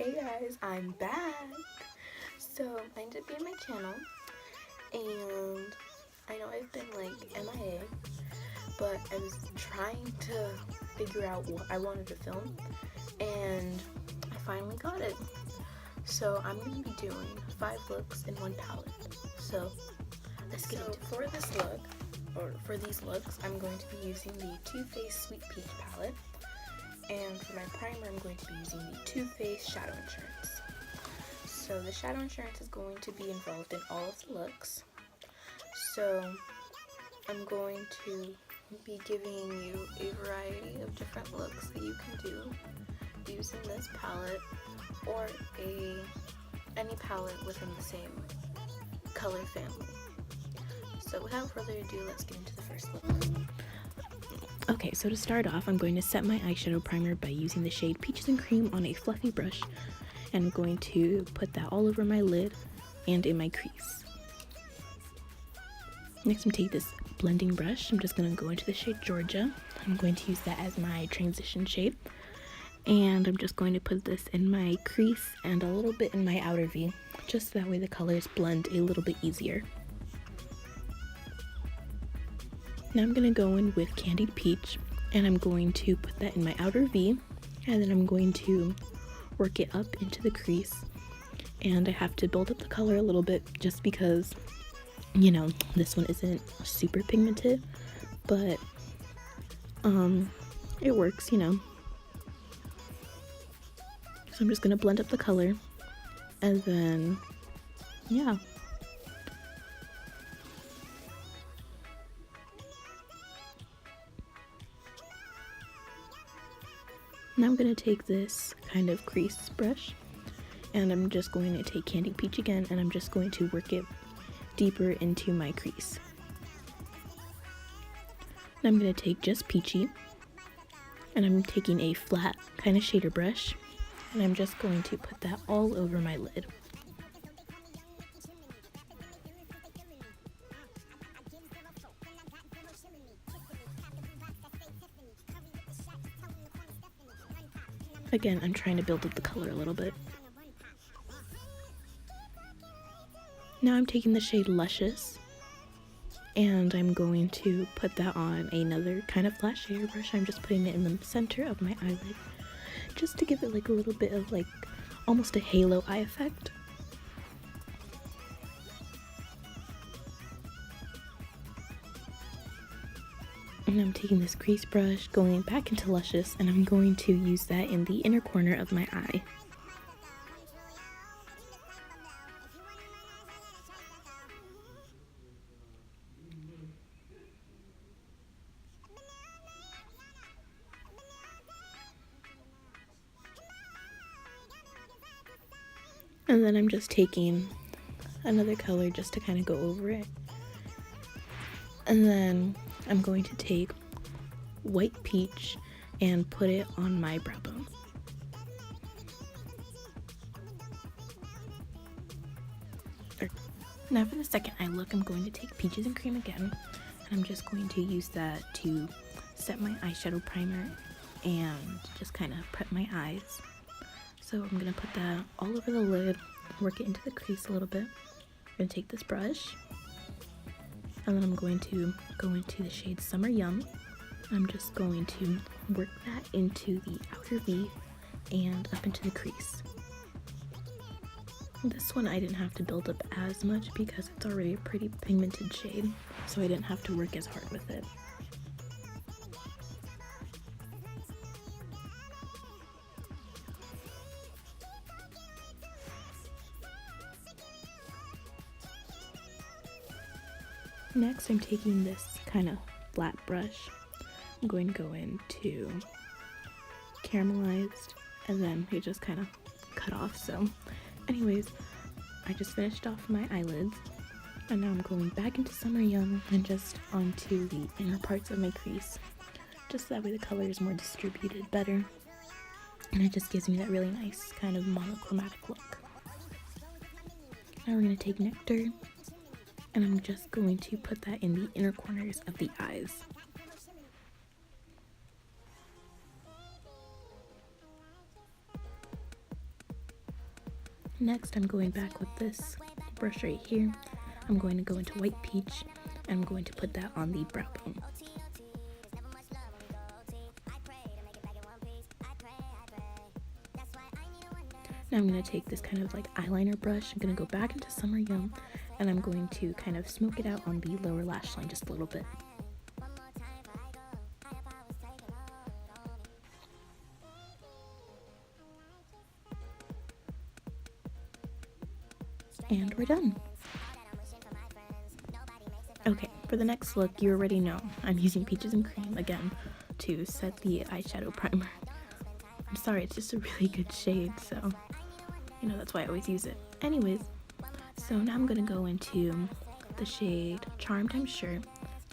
Hey guys, I'm back. So I ended up being my channel, and I know I've been like MIA, but I was trying to figure out what I wanted to film, and I finally got it. So I'm going to be doing 5 looks in one palette. So let's get into it. For this look, or for these looks, I'm going to be using the Too Faced Sweet Peach palette. And for my primer, I'm going to be using the Too Faced Shadow Insurance. So the Shadow Insurance is going to be involved in all of the looks. So I'm going to be giving you a variety of different looks that you can do using this palette or any palette within the same color family. So without further ado, let's get into the first look. Okay, so to start off, I'm going to set my eyeshadow primer by using the shade Peaches and Cream on a fluffy brush, and I'm going to put that all over my lid and in my crease. Next, I'm taking this blending brush. I'm just going to go into the shade Georgia. I'm going to use that as my transition shade, and I'm just going to put this in my crease and a little bit in my outer V, just that way the colors blend a little bit easier. Now I'm going to go in with Candied Peach, and I'm going to put that in my outer V, and then I'm going to work it up into the crease. And I have to build up the color a little bit just because, you know, this one isn't super pigmented, but it works, you know. So I'm just going to blend up the color, and then, yeah. Now I'm going to take this kind of crease brush, and I'm just going to take Candied Peach again, and I'm just going to work it deeper into my crease. Now I'm going to take just Peachy, and I'm taking a flat kind of shader brush, and I'm just going to put that all over my lid. Again, I'm trying to build up the color a little bit. Now I'm taking the shade Luscious, and I'm going to put that on another kind of flat shader brush. I'm just putting it in the center of my eyelid, just to give it like a little bit of like almost a halo eye effect. And I'm taking this crease brush, going back into Luscious, and I'm going to use that in the inner corner of my eye. And then I'm just taking another color just to kind of go over it. And then I'm going to take White Peach and put it on my brow bone. Now for the second eye look, I'm going to take Peaches and Cream again, and I'm just going to use that to set my eyeshadow primer and just kind of prep my eyes. So I'm going to put that all over the lid, work it into the crease a little bit. I'm going to take this brush, and then I'm going to go into the shade Summer Yum. I'm just going to work that into the outer V and up into the crease. This one I didn't have to build up as much because it's already a pretty pigmented shade, so I didn't have to work as hard with it. Next, I'm taking this kind of flat brush. I'm going to go into Caramelized, and then it just kind of cut off. So anyways, I just finished off my eyelids, and now I'm going back into Summer Yum and just onto the inner parts of my crease, just that way the color is more distributed better, and it just gives me that really nice kind of monochromatic look. Now we're going to take Nectar, and I'm just going to put that in the inner corners of the eyes. Next, I'm going back with this brush right here. I'm going to go into White Peach, and I'm going to put that on the brow bone. Now I'm going to take this kind of like eyeliner brush. I'm going to go back into Summer Yum, and I'm going to kind of smoke it out on the lower lash line just a little bit. And we're done. Okay, for the next look, you already know I'm using Peaches and Cream again to set the eyeshadow primer. I'm sorry, it's just a really good shade, so you know that's why I always use it. Anyways, so now I'm gonna go into the shade Charmed, I'm Sure.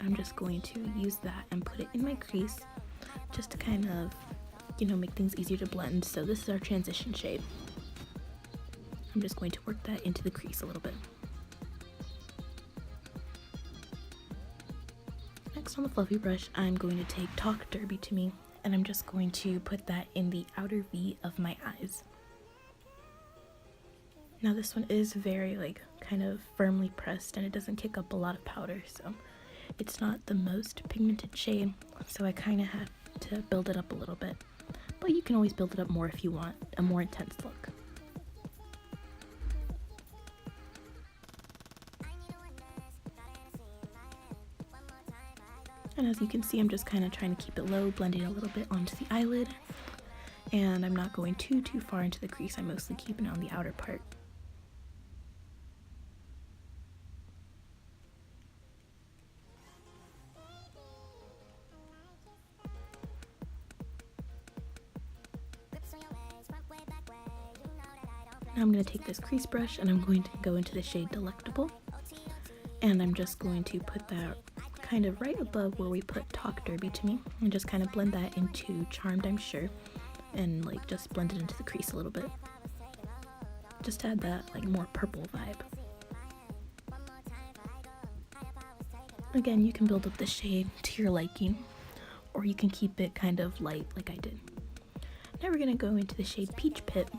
I'm just going to use that and put it in my crease just to kind of, you know, make things easier to blend. So this is our transition shade. I'm just going to work that into the crease a little bit. Next, on the fluffy brush, I'm going to take Talk Derby to Me, and I'm just going to put that in the outer V of my eyes. Now this one is very like kind of firmly pressed, and it doesn't kick up a lot of powder, so it's not the most pigmented shade, so I kind of have to build it up a little bit. But you can always build it up more if you want a more intense look. And as you can see, I'm just kind of trying to keep it low, blending a little bit onto the eyelid. And I'm not going too far into the crease. I'm mostly keeping it on the outer part. Now I'm going to take this crease brush and I'm going to go into the shade Delectable. And I'm just going to put that kind of right above where we put Talk Derby to Me, and just kind of blend that into Charmed, I'm Sure, and like just blend it into the crease a little bit. Just add that like more purple vibe. Again, you can build up the shade to your liking, or you can keep it kind of light like I did. Now we're going to go into the shade Peach Pit,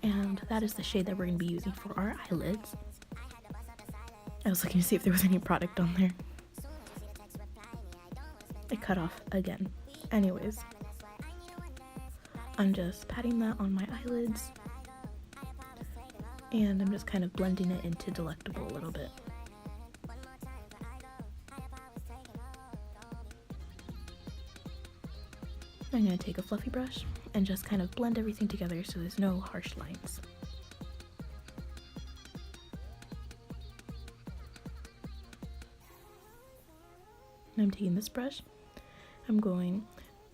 and that is the shade that we're going to be using for our eyelids. I was looking to see if there was any product on there. It cut off again. Anyways, I'm just patting that on my eyelids, and I'm just kind of blending it into Delectable a little bit. I'm going to take a fluffy brush and just kind of blend everything together so there's no harsh lines. And I'm taking this brush, I'm going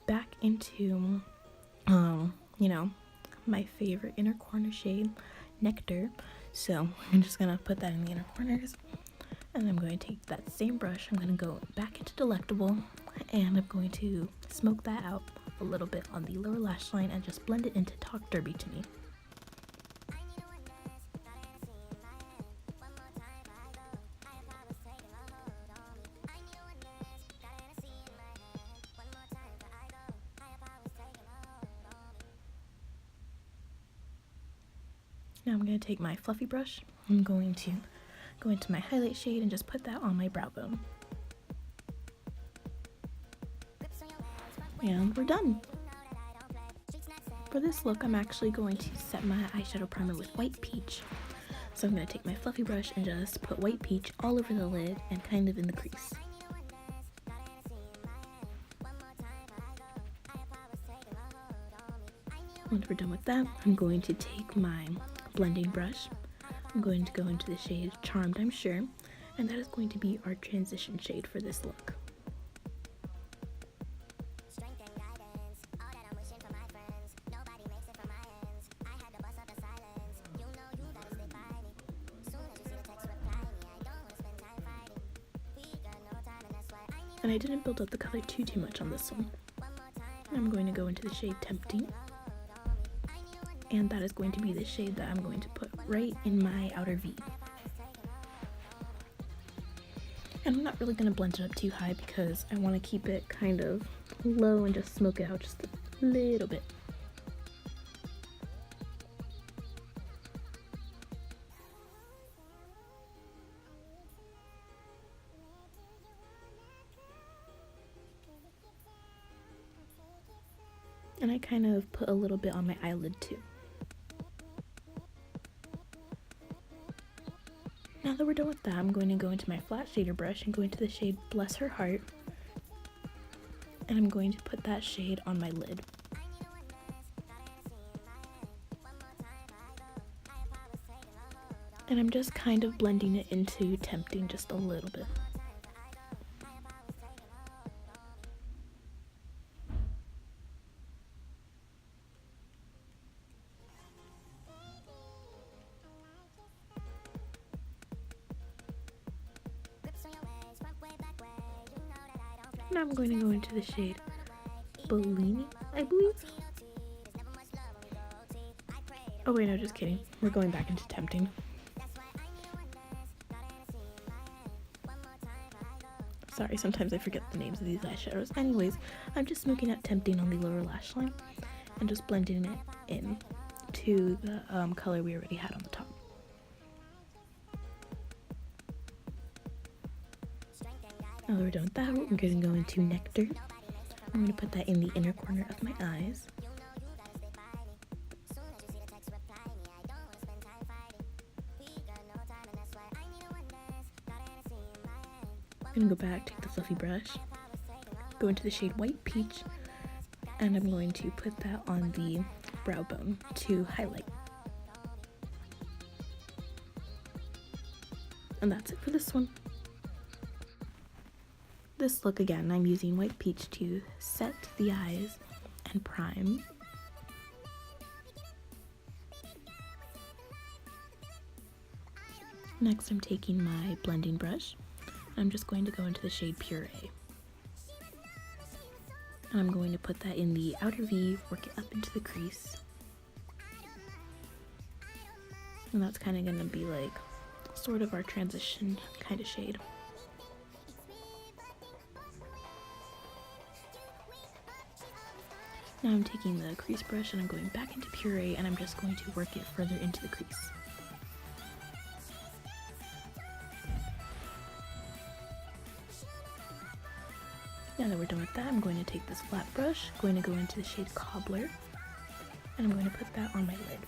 back into, you know, my favorite inner corner shade, Nectar. So I'm just gonna put that in the inner corners, and I'm going to take that same brush, I'm gonna go back into Delectable, and I'm going to smoke that out a little bit on the lower lash line and just blend it into Talk Derby to Me. Now I'm going to take my fluffy brush, I'm going to go into my highlight shade and just put that on my brow bone. And we're done. For this look, I'm actually going to set my eyeshadow primer with White Peach. So I'm going to take my fluffy brush and just put White Peach all over the lid and kind of in the crease. Once we're done with that, I'm going to take my blending brush. I'm going to go into the shade Charmed, I'm Sure, and that is going to be our transition shade for this look. And I didn't build up the color too much on this one. I'm going to go into the shade Tempting. And that is going to be the shade that I'm going to put right in my outer V. And I'm not really going to blend it up too high because I want to keep it kind of low and just smoke it out just a little bit. And I kind of put a little bit on my eyelid too. Now that we're done with that, I'm going to go into my flat shader brush and go into the shade Bless Her Heart. And I'm going to put that shade on my lid. And I'm just kind of blending it into Tempting just a little bit. Now I'm going to go into the shade Bellini, I believe. Oh wait, no, just kidding. We're going back into Tempting. Sorry, sometimes I forget the names of these eyeshadows. Anyways, I'm just smoking out Tempting on the lower lash line and just blending it in to the color we already had on the top. Now that we're done with that, we're going to go into Nectar. I'm going to put that in the inner corner of my eyes. I'm going to go back, take the fluffy brush, go into the shade White Peach, and I'm going to put that on the brow bone to highlight. And that's it for this one. This look again, I'm using White Peach to set the eyes and prime. Next I'm taking my blending brush. I'm just going to go into the shade Puree. And I'm going to put that in the outer V, work it up into the crease. And that's kind of going to be like sort of our transition kind of shade. Now I'm taking the crease brush and I'm going back into Puree and I'm just going to work it further into the crease. Now that we're done with that, I'm going to take this flat brush, going to go into the shade Cobbler, and I'm going to put that on my lid.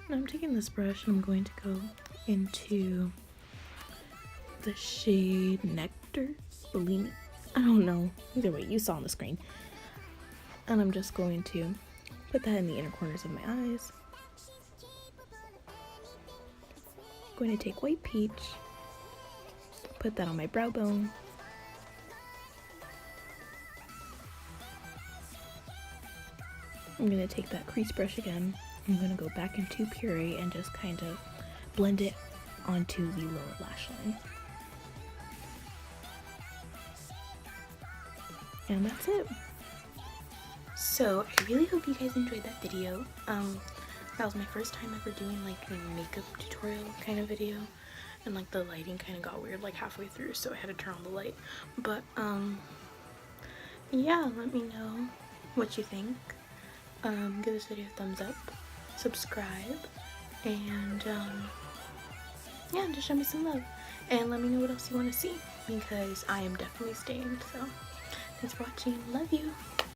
Now I'm taking this brush and I'm going to go into the shade Nectar, Bellini, I don't know, either way, you saw on the screen. And I'm just going to put that in the inner corners of my eyes. I'm going to take White Peach, put that on my brow bone. I'm going to take that crease brush again. I'm going to go back into Puree and just kind of blend it onto the lower lash line. And that's it. So I really hope you guys enjoyed that video. That was my first time ever doing like a makeup tutorial kind of video, and like the lighting kind of got weird like halfway through, so I had to turn on the light. But yeah, let me know what you think. Give this video a thumbs up, subscribe, and yeah, just show me some love and let me know what else you want to see, because I am definitely staying. So thanks for watching, love you.